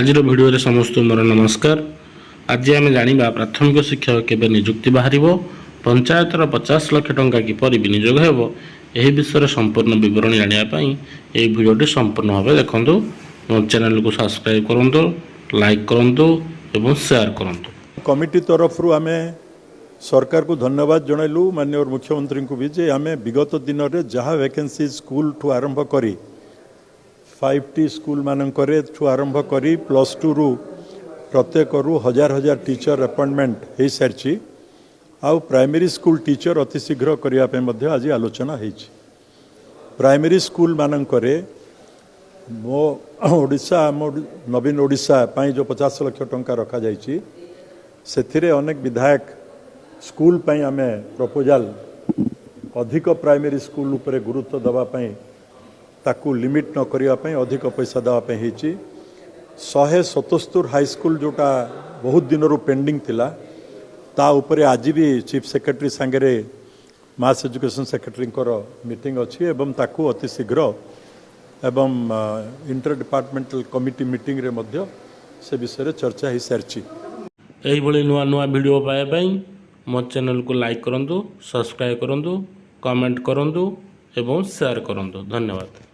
आज भिडियो समस्त मोर नमस्कार। आज आम जाना प्राथमिक शिक्षक केवे निजुक्ति बाहर पंचायतर 50 लाख टंका किपर विनियोग हो यह विषय संपूर्ण विवरण जानापी यह भिडियोटी संपूर्ण भाव देखूँ। मो चैनल को सब्सक्राइब करूँ, लाइक करूँ, शेयर करूँ। कमिटी तरफ आम सरकार को धन्यवाद जनइलु माननीय मुख्यमंत्री को भी जे आम विगत दिन में जहाँ वैकेंसी स्कूल ठू आरंभ करी 5टी स्कूल मानकरे ठू आरंभ करी +2 रु प्रत्येक रु हजार हजार टीचर अपॉइंटमेंट हो सारी आउ प्राइमरी स्कूल टीचर अति शीघ्र करने आज आलोचना होती। प्राइमरी स्कूल मानकरे मो ओडिशा नवीन ओडिशा जो 50 लाख टंका रखा जाइए से अनेक विधायक स्कूल पई आमे प्रपोजल अधिक प्राइमरी स्कूल उपरे गुरुत्व दवापाई ताकू लिमिट न करने अधिक पैसा देवाई होती। 177 हाई स्कूल जोटा बहुत दिन रू पेंडिंग थिला ता उपरे आज भी चीफ सेक्रेटरी सांगरे मास एजुकेशन सेक्रेटरी मीटिंग अच्छी एवं ताकू अति शीघ्र एवं इंटर डिपार्टमेंटल कमिटी मीटिंग रे मध्य से विषय चर्चा हो सारी। यही नुआ नुआ वीडियो पाइबा मो चैनल को लाइक करूँ, सब्सक्राइब करूँ, कमेंट करूँ एवं शेयर करूँ। धन्यवाद।